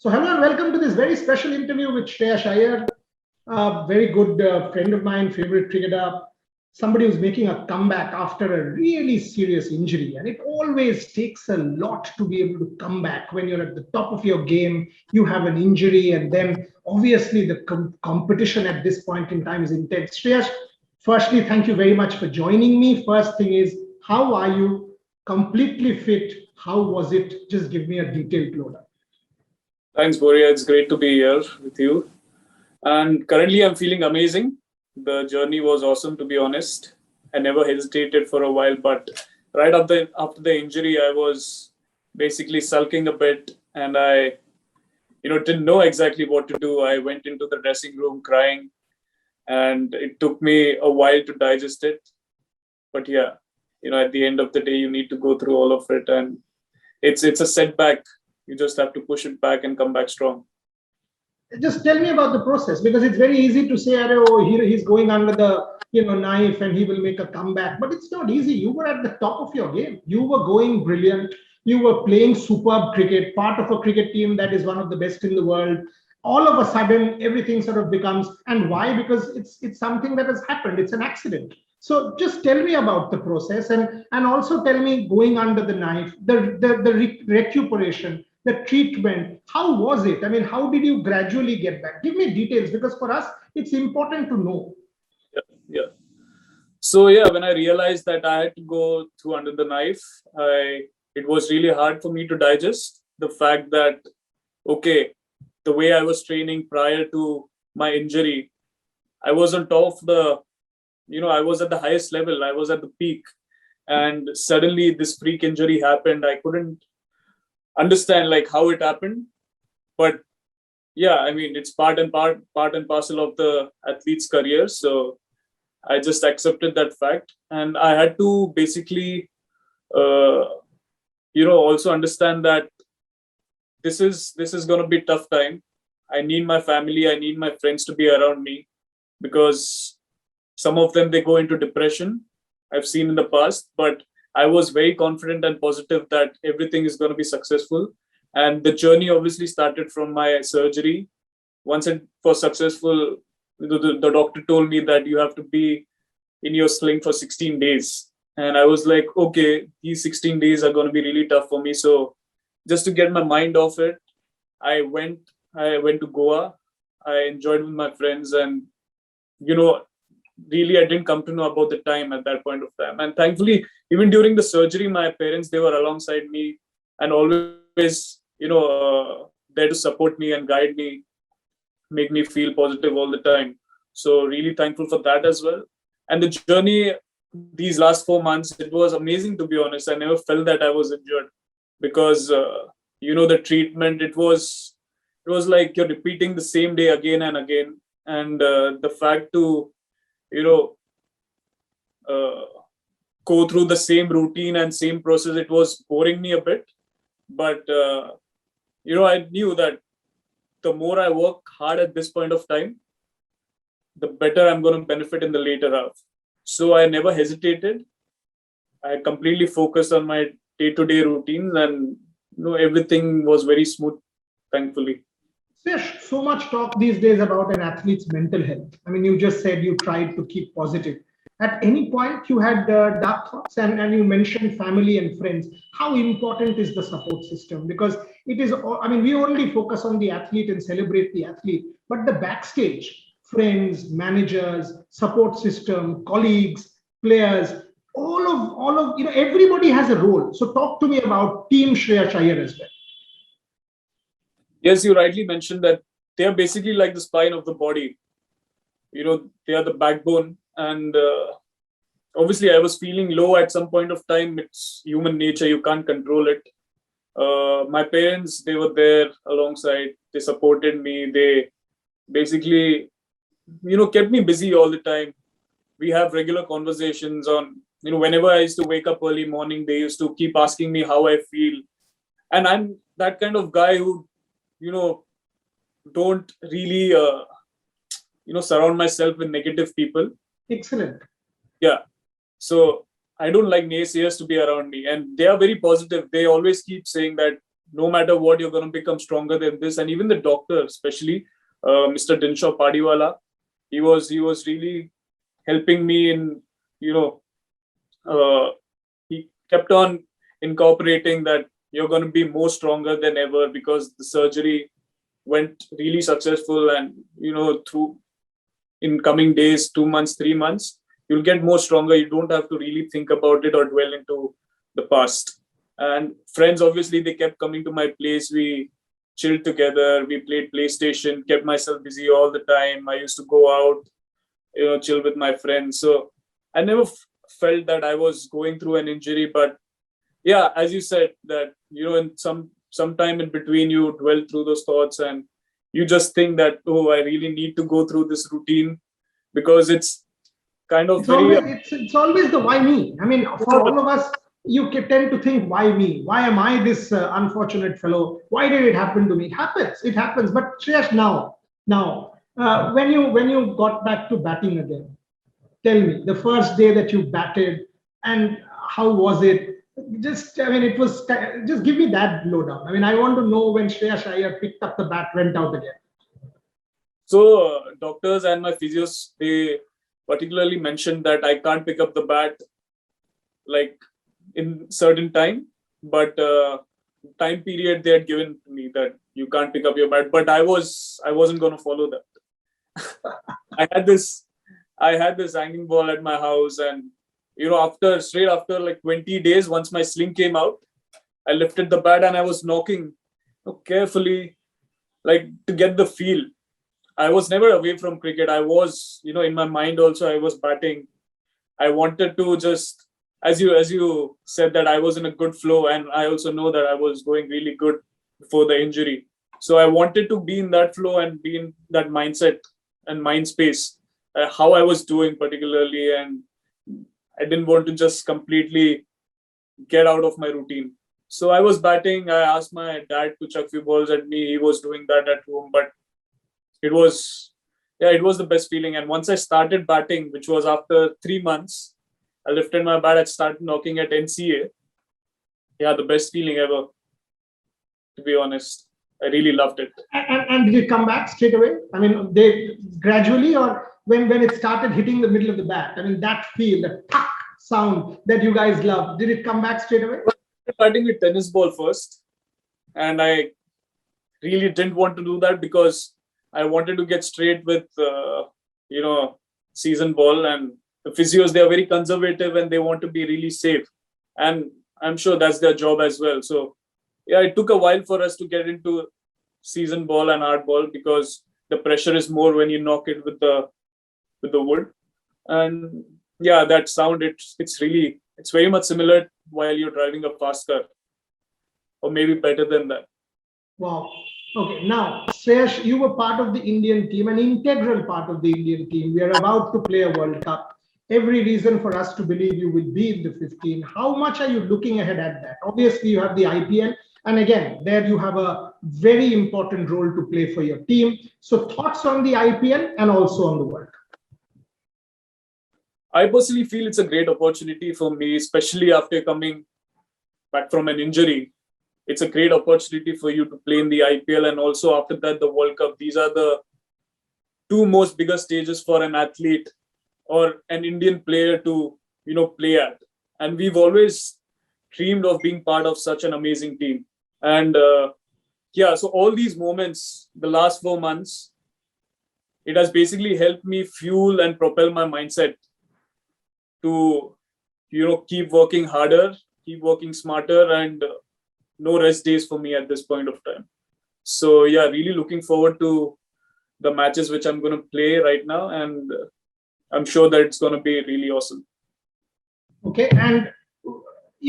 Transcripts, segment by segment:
So hello and welcome to this very special interview with Shreyas Iyer, a very good friend of mine, favorite cricketer, somebody who's making a comeback after a really serious injury. And it always takes a lot to be able to come back when you're at the top of your game, you have an injury, and then obviously the competition at this point in time is intense. Shreyas, firstly, thank you very much for joining me. First thing is, how are you? Completely fit? How was it? Just give me a detailed lowdown. Thanks, Boria. It's great to be here with you. And currently, I'm feeling amazing. The journey was awesome, to be honest. I never hesitated for a while, but right after the injury, I was basically sulking a bit, and I, didn't know exactly what to do. I went into the dressing room crying, and it took me a while to digest it. But yeah, at the end of the day, you need to go through all of it, and it's a setback. You just have to push it back and come back strong. Just tell me about the process, because it's very easy to say, oh, he's going under the knife and he will make a comeback. But it's not easy. You were at the top of your game. You were going brilliant. You were playing superb cricket, part of a cricket team that is one of the best in the world. All of a sudden, everything sort of becomes, and why? Because it's something that has happened. It's an accident. So just tell me about the process, and also tell me, going under the knife, the recuperation, the treatment, how was it? I mean, how did you gradually get back? Give me details, because for us, it's important to know. Yeah. So yeah, when I realized that I had to go through under the knife, it was really hard for me to digest the fact that, okay, the way I was training prior to my injury, I was on top of I was at the highest level, I was at the peak. And suddenly this freak injury happened. I couldn't understand how it happened, but yeah, I mean, it's part and parcel of the athlete's career. So I just accepted that fact, and I had to basically also understand that this is going to be a tough time. I need my family, I need my friends to be around me, because some of them, they go into depression, I've seen in the past. But I was very confident and positive that everything is going to be successful. And the journey obviously started from my surgery. Once it was successful, the doctor told me that you have to be in your sling for 16 days. And I was like, okay, these 16 days are going to be really tough for me. So just to get my mind off it, I went to Goa. I enjoyed with my friends, and, really, I didn't come to know about the time at that point of time. And thankfully, even during the surgery, my parents, they were alongside me and always, there to support me and guide me, make me feel positive all the time. So really thankful for that as well. And the journey, these last 4 months, it was amazing, to be honest. I never felt that I was injured, because, the treatment, it was like you're repeating the same day again and again. And the fact to, go through the same routine and same process, it was boring me a bit. But, I knew that the more I work hard at this point of time, the better I'm going to benefit in the later half. So I never hesitated. I completely focused on my day-to-day routines, and everything was very smooth, thankfully. There's so much talk these days about an athlete's mental health. I mean, you just said you tried to keep positive. At any point, you had dark thoughts, and you mentioned family and friends. How important is the support system? Because it is, I mean, we only focus on the athlete and celebrate the athlete, but the backstage, friends, managers, support system, colleagues, players, all of everybody has a role. So talk to me about Team Shreyas Iyer as well. Yes, you rightly mentioned that they are basically like the spine of the body. They are the backbone. And obviously, I was feeling low at some point of time. It's human nature. You can't control it. My parents, they were there alongside. They supported me. They basically, kept me busy all the time. We have regular conversations on, whenever I used to wake up early morning, they used to keep asking me how I feel. And I'm that kind of guy who, don't really, surround myself with negative people. Excellent. Yeah. So I don't like naysayers to be around me, and they are very positive. They always keep saying that no matter what, you're going to become stronger than this. And even the doctor, especially Mr. Dinshaw Padiwala, he was really helping me in, you know, he kept on incorporating that you're going to be more stronger than ever because the surgery went really successful, and through in coming days, 2 months, 3 months, you'll get more stronger. You don't have to really think about it or dwell into the past. And friends, obviously, they kept coming to my place. We chilled together, we played PlayStation, kept myself busy all the time. I used to go out, chill with my friends. So I never felt that I was going through an injury. But yeah, as you said, that in sometime in between, you dwell through those thoughts, and you just think that, oh, I really need to go through this routine, because it's kind of It's very always it's always the why me. I mean, for all of us, you tend to think, why me? Why am I this unfortunate fellow? Why did it happen to me? It happens. It happens. But Shreyas, now, when you got back to batting again, tell me the first day that you batted, and how was it? Just, I mean, it was, just give me that lowdown. I mean, I want to know when Shreyas Iyer picked up the bat, went out again. So doctors and my physios, they particularly mentioned that I can't pick up the bat like in certain time, but time period they had given to me that you can't pick up your bat. But I wasn't going to follow that. I had this hanging ball at my house, and straight after like 20 days, once my sling came out, I lifted the bat and I was knocking carefully, like to get the feel. I was never away from cricket. I was, in my mind also, I was batting. I wanted to just, as you said, that I was in a good flow, and I also know that I was going really good before the injury. So I wanted to be in that flow and be in that mindset and mind space, how I was doing particularly, and I didn't want to just completely get out of my routine. So I was batting. I asked my dad to chuck few balls at me. He was doing that at home, but it was, yeah, it was the best feeling. And once I started batting, which was after 3 months, I lifted my bat. I started knocking at NCA. Yeah, the best feeling ever, to be honest. I really loved it. And did it come back straight away? I mean, they gradually, or when it started hitting the middle of the bat? I mean, that feel, the tuck sound that you guys love, did it come back straight away? I started batting with tennis ball first, and I really didn't want to do that because I wanted to get straight with, season ball, and the physios, they are very conservative and they want to be really safe. And I'm sure that's their job as well. So yeah, it took a while for us to get into season ball and art ball because the pressure is more when you knock it with the wood. And yeah, that sound, it's very much similar while you're driving a fast car, or maybe better than that. Wow. Okay, now, Sresh, you were part of the Indian team, an integral part of the Indian team. We are about to play a World Cup. Every reason for us to believe you will be in the 15. How much are you looking ahead at that? Obviously, you have the IPL, and again, there you have a very important role to play for your team. So, thoughts on the IPL and also on the World Cup? I personally feel it's a great opportunity for me, especially after coming back from an injury. It's a great opportunity for you to play in the IPL, and also after that, the World Cup. These are the two most biggest stages for an athlete or an Indian player to, play at. And we've always dreamed of being part of such an amazing team. And yeah, so all these moments, the last 4 months, it has basically helped me fuel and propel my mindset to, keep working harder, keep working smarter, and no rest days for me at this point of time. So yeah, really looking forward to the matches which I'm going to play right now, and I'm sure that it's going to be really awesome. Okay, and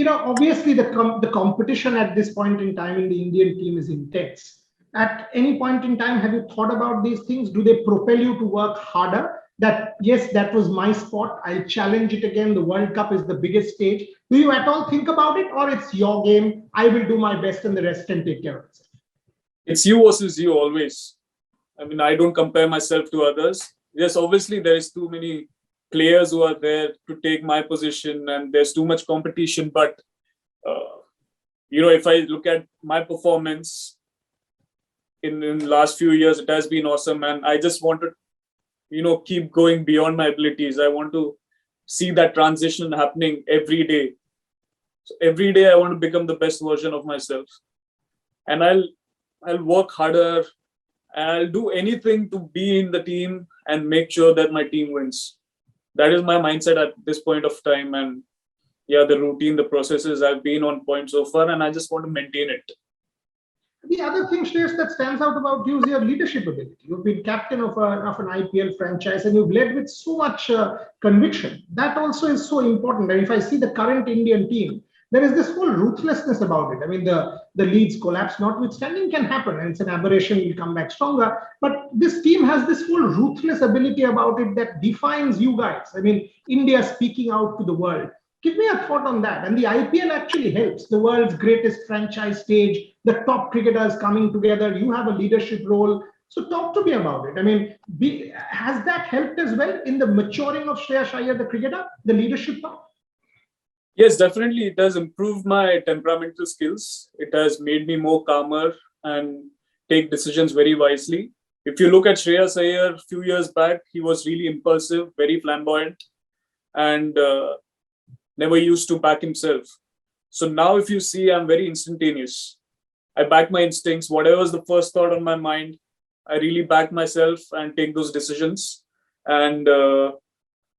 obviously the competition at this point in time in the Indian team is intense. At any point in time, have you thought about these things? Do they propel you to work harder? That yes, that was my spot, I'll challenge it again. The World Cup is the biggest stage. Do you at all think about it, or it's your game, I will do my best and the rest can take care of itself? It's you versus you always. I mean, I don't compare myself to others. Yes, obviously there is too many players who are there to take my position, and there's too much competition. But If I look at my performance in last few years, it has been awesome, and I just want to keep going beyond my abilities. I want to see that transition happening every day. So every day I want to become the best version of myself, and I'll work harder, and I'll do anything to be in the team and make sure that my team wins. That is my mindset at this point of time. And yeah, the routine, the processes, I've been on point so far, and I just want to maintain it. The other thing, Shreyas, that stands out about you is your leadership ability. You've been captain of an IPL franchise and you've led with so much conviction. That also is so important. And if I see the current Indian team, there is this whole ruthlessness about it. I mean, the Leeds collapse notwithstanding can happen and it's an aberration, you'll come back stronger. But this team has this whole ruthless ability about it that defines you guys. I mean, India speaking out to the world. Give me a thought on that. And the IPL actually helps. The world's greatest franchise stage, the top cricketers coming together. You have a leadership role. So talk to me about it. I mean, has that helped as well in the maturing of Shreyas Iyer, the cricketer, the leadership part? Yes, definitely. It has improved my temperamental skills. It has made me more calmer and take decisions very wisely. If you look at Shreyas Iyer a few years back, he was really impulsive, very flamboyant, and never used to back himself. So now, if you see, I'm very instantaneous. I back my instincts. Whatever is the first thought on my mind, I really back myself and take those decisions. And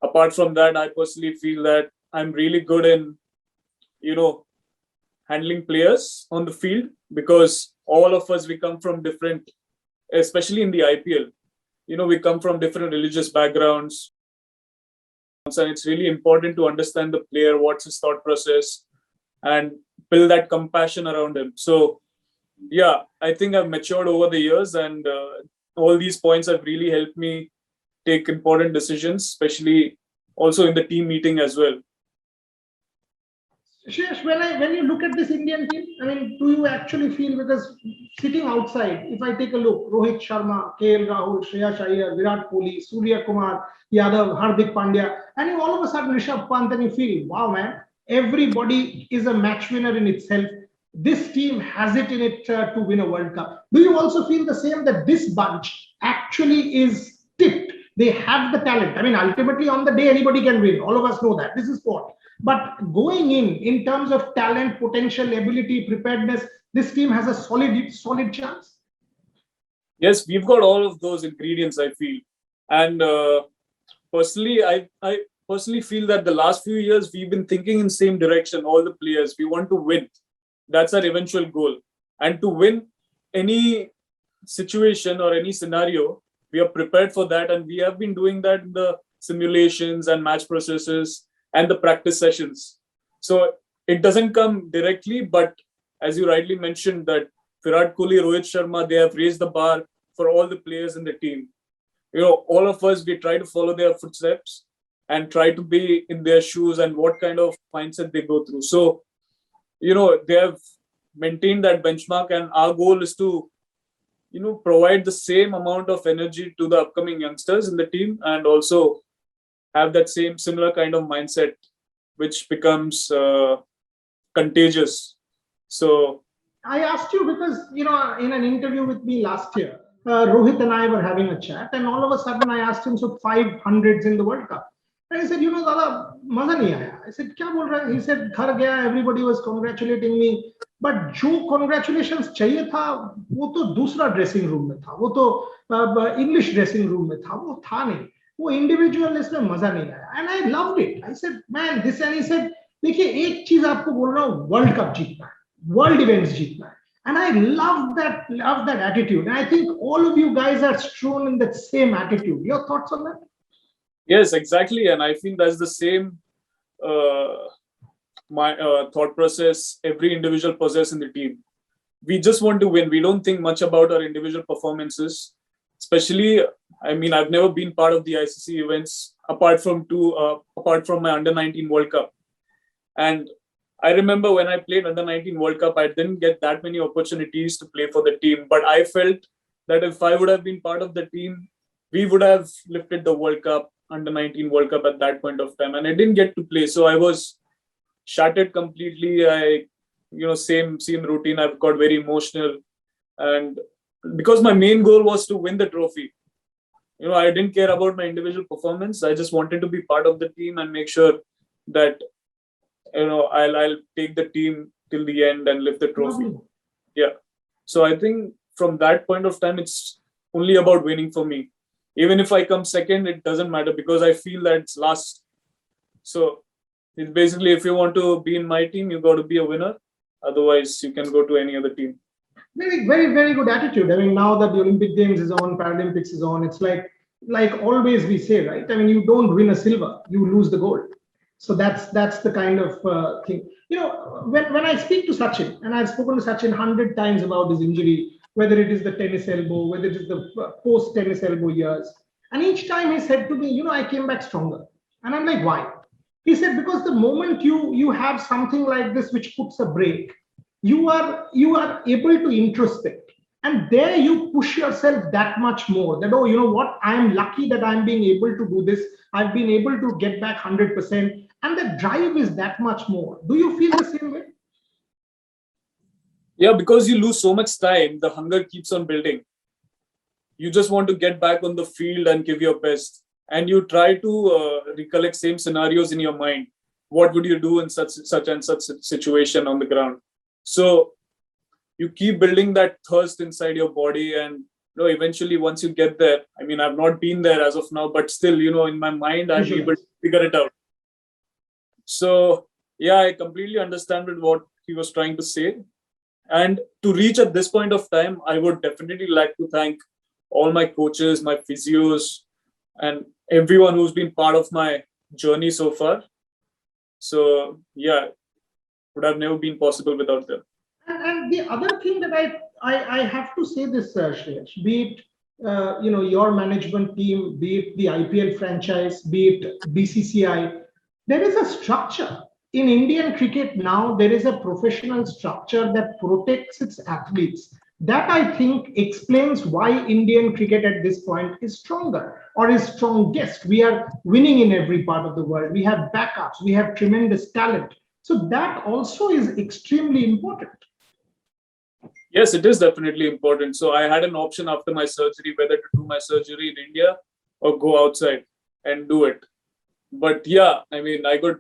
apart from that, I personally feel that I'm really good in, you know, handling players on the field, because all of us, we come from different, especially in the IPL, we come from different religious backgrounds. And it's really important to understand the player, what's his thought process, and build that compassion around him. So, yeah, I think I've matured over the years, and all these points have really helped me take important decisions, especially also in the team meeting as well. Shesh, when you look at this Indian team, I mean, do you actually feel, because sitting outside, if I take a look, Rohit Sharma, KL Rahul, Shreyas Iyer, Virat Kohli, Surya Kumar, Yadav, Hardik Pandya, and you all of a sudden Rishabh Pant, and you feel, wow, man, everybody is a match winner in itself. This team has it in it to win a World Cup. Do you also feel the same, that this bunch actually is tipped? They have the talent. I mean, ultimately on the day, anybody can win. All of us know that. This is sport. But going in terms of talent, potential, ability, preparedness, this team has a solid chance. Yes, we've got all of those ingredients, I feel. And personally, I personally feel that the last few years, we've been thinking in the same direction, all the players. We want to win. That's our eventual goal. And to win any situation or any scenario, we are prepared for that. And we have been doing that in the simulations and match processes and the practice sessions. So it doesn't come directly, but as you rightly mentioned, that Virat Kohli, Rohit Sharma, they have raised the bar for all the players in the team. All of us, we try to follow their footsteps and try to be in their shoes and what kind of mindset they go through. So, they have maintained that benchmark, and our goal is to, provide the same amount of energy to the upcoming youngsters in the team, and also have that similar kind of mindset, which becomes contagious. So I asked you because, in an interview with me last year, Rohit and I were having a chat, and all of a sudden I asked him, so 500s in the World Cup. And he said, Dada, maza nahi aaya. I said, kya bol raha hai? He said, ghar gaya, everybody was congratulating me. But जो congratulations चाहिए था, वो तो दूसरा dressing room में था, वो तो इंग्लिश ड्रेसिंग रूम में था, वो था नहीं, वो इंडिविजुअल इसमें मजा नहीं आया. And I loved it. I said man this, and he said देखिए एक चीज आपको बोल रहा हूँ, वर्ल्ड कप जीतना है, world events jeetna hai. And I love that attitude. And I think all of you guys are strewn in that same attitude. Your thoughts on that? Yes, exactly. And I feel that's the same my thought process every individual possesses in the team. We just want to win. We don't think much about our individual performances. Especially, I mean, I've never been part of the ICC events apart from my under-19 World Cup. And I remember when I played under-19 World Cup, I didn't get that many opportunities to play for the team. But I felt that if I would have been part of the team, we would have lifted the World Cup, under-19 World Cup at that point of time. And I didn't get to play. So I was shattered completely. I same routine. I've got very emotional, and because my main goal was to win the trophy. I didn't care about my individual performance. I just wanted to be part of the team and make sure that I'll take the team till the end and lift the trophy. Lovely. Yeah. So I think from that point of time, it's only about winning for me. Even if I come second, it doesn't matter because I feel that it's last. So it's basically, if you want to be in my team, you got to be a winner. Otherwise, you can go to any other team. Very, very, very good attitude. I mean, now that the Olympic Games is on, Paralympics is on, it's like always we say, right? I mean, you don't win a silver, you lose the gold. So that's the kind of thing. When I speak to Sachin, and I've spoken to Sachin 100 times about his injury, whether it is the tennis elbow, whether it is the post-tennis elbow years, and each time he said to me, I came back stronger. And I'm like, why? He said, because the moment you have something like this which puts a break, you are able to introspect, and there you push yourself that much more, that you know what, I'm lucky that I'm being able to do this, I've been able to get back 100%, and the drive is that much more. Do you feel the same way? Yeah, because you lose so much time, the hunger keeps on building. You just want to get back on the field and give your best, and you try to recollect same scenarios in your mind. What would you do in such and such situation on the ground? So you keep building that thirst inside your body, and eventually once you get there, I mean, I've not been there as of now, but still, in my mind, I'm able to figure it out. So yeah, I completely understand with what he was trying to say. And to reach at this point of time, I would definitely like to thank all my coaches, my physios, and everyone who's been part of my journey so far. So yeah, would have never been possible without them. And the other thing that I have to say this, Shreyas, be it your management team, be it the IPL franchise, be it BCCI, there is a structure in Indian cricket now. There is a professional structure that protects its athletes. That I think explains why Indian cricket at this point is stronger or is strongest. We are winning in every part of the world. We have backups. We have tremendous talent. So that also is extremely important. Yes, it is definitely important. So I had an option after my surgery whether to do my surgery in India or go outside and do it. But yeah, I mean, I got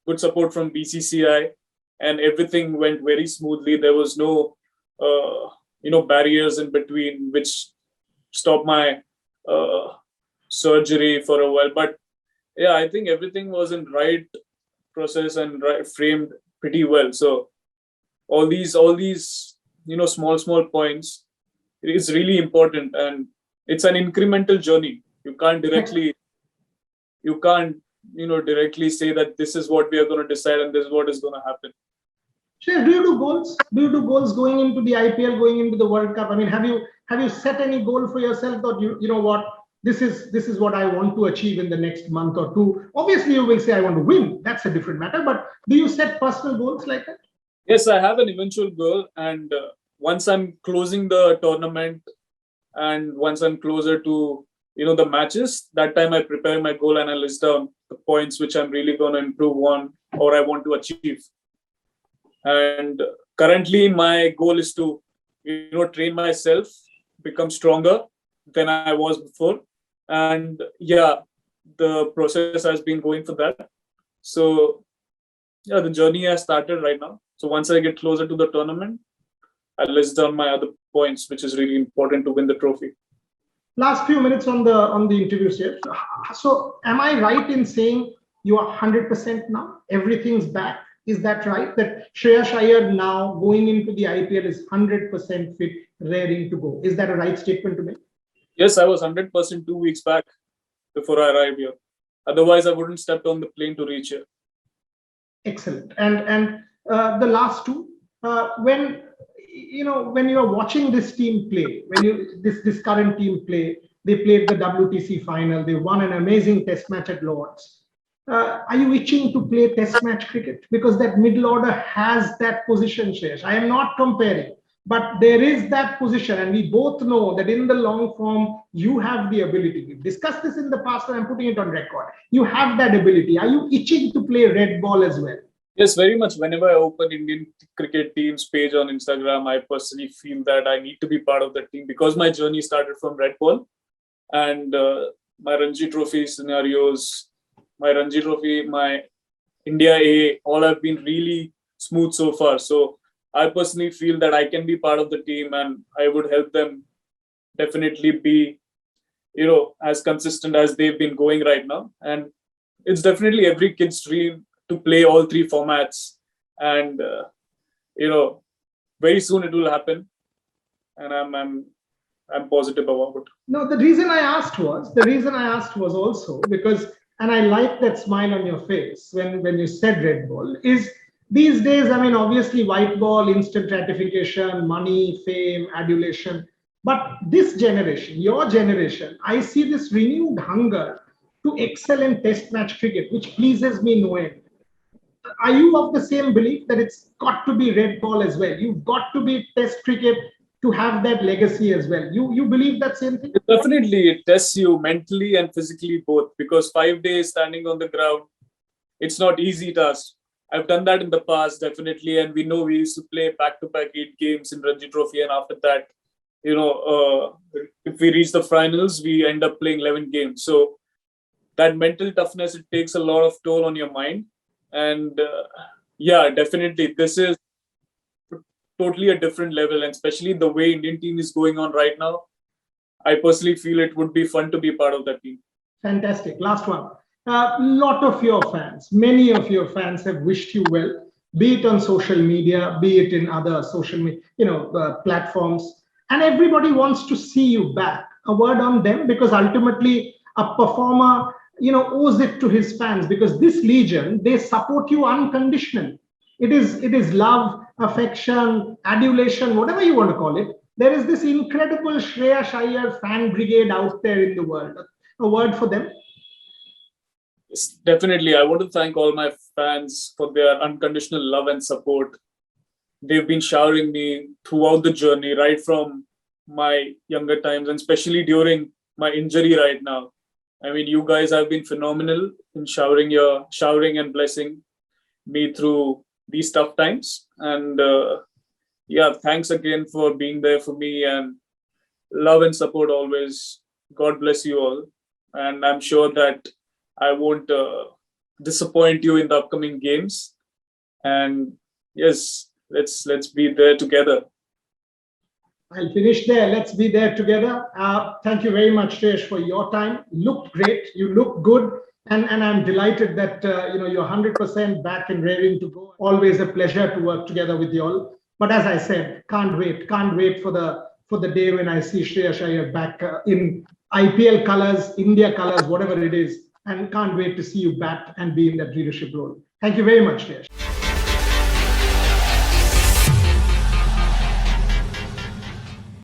good support from BCCI, and everything went very smoothly. There was no, barriers in between which stopped my surgery for a while. But yeah, I think everything was in right process and framed pretty well. So all these small points is really important, and it's an incremental journey. You can't directly say that this is what we are going to decide and this is what is going to happen. Sure. Do you do goals? Do you do goals going into the IPL, going into the World Cup? I mean, have you set any goal for yourself that you know what, this is what I want to achieve in the next month or two? Obviously, you will say I want to win. That's a different matter. But do you set personal goals like that? Yes, I have an eventual goal, and once I'm closing the tournament, and once I'm closer to the matches, that time I prepare my goal and I list down the points which I'm really going to improve on or I want to achieve. And currently my goal is to train myself, become stronger than I was before, and yeah, the process has been going for that. So yeah, the journey has started right now. So once I get closer to the tournament, I'll list down my other points, which is really important to win the trophy. Last few minutes on the interview stage. So am I right in saying you are 100% now? Everything's back. Is that right? That Shreyas Iyer now going into the IPL is 100% fit, raring to go. Is that a right statement to make? Yes, I was 100% 2 weeks back before I arrived here. Otherwise, I wouldn't stepped on the plane to reach here. Excellent. And the last two, when you're watching this team play, this current team play, they played the WTC final. They won an amazing Test match at Lords. Are you itching to play Test match cricket? Because that middle order has that position, Shreyas. I am not comparing, but there is that position, and we both know that in the long form, you have the ability. We've discussed this in the past, and I'm putting it on record. You have that ability. Are you itching to play red ball as well? Yes, very much. Whenever I open Indian cricket team's page on Instagram, I personally feel that I need to be part of that team because my journey started from red ball and my Ranji Trophy scenarios, my Ranji Trophy, my India A, all have been really smooth so far. So I personally feel that I can be part of the team and I would help them definitely be, as consistent as they've been going right now. And it's definitely every kid's dream to play all three formats. And, very soon it will happen. And I'm positive about it. No, the reason I asked was also because, and I like that smile on your face when you said red ball, is these days, I mean, obviously white ball, instant gratification, money, fame, adulation. But this generation, your generation, I see this renewed hunger to excel in test match cricket, which pleases me no end. Are you of the same belief that it's got to be red ball as well? You've got to be test cricket to have that legacy as well. You believe that same thing? Definitely, it tests you mentally and physically both because 5 days standing on the ground, it's not easy task. I've done that in the past, definitely, and we know we used to play back-to-back 8 games in Ranji Trophy, and after that, if we reach the finals, we end up playing 11 games. So that mental toughness, it takes a lot of toll on your mind, and yeah, definitely, this is totally a different level, and especially the way Indian team is going on right now. I personally feel it would be fun to be part of that team. Fantastic. Last one. A lot of your fans, many of your fans have wished you well, be it on social media, be it in other platforms, and everybody wants to see you back. A word on them, because ultimately a performer, owes it to his fans, because this legion, they support you unconditionally. It is love, affection, adulation, whatever you want to call it. There is this incredible Shreyas Iyer fan brigade out there in the world. A word for them. Yes, definitely, I want to thank all my fans for their unconditional love and support. They've been showering me throughout the journey, right from my younger times, and especially during my injury right now. I mean, you guys have been phenomenal in showering and blessing me through these tough times. And yeah, thanks again for being there for me, and love and support always. God bless you all. And I'm sure that I won't disappoint you in the upcoming games. And yes, let's be there together. I'll finish there. Let's be there together. Thank you very much, Shreyas, for your time. Looked great. You look good. And I'm delighted that you're 100% back and raring to go. Always a pleasure to work together with you all. But as I said, can't wait for the day when I see Shreyas Iyer back in IPL colors, India colors, whatever it is, and can't wait to see you back and be in that leadership role. Thank you very much, Shreyas.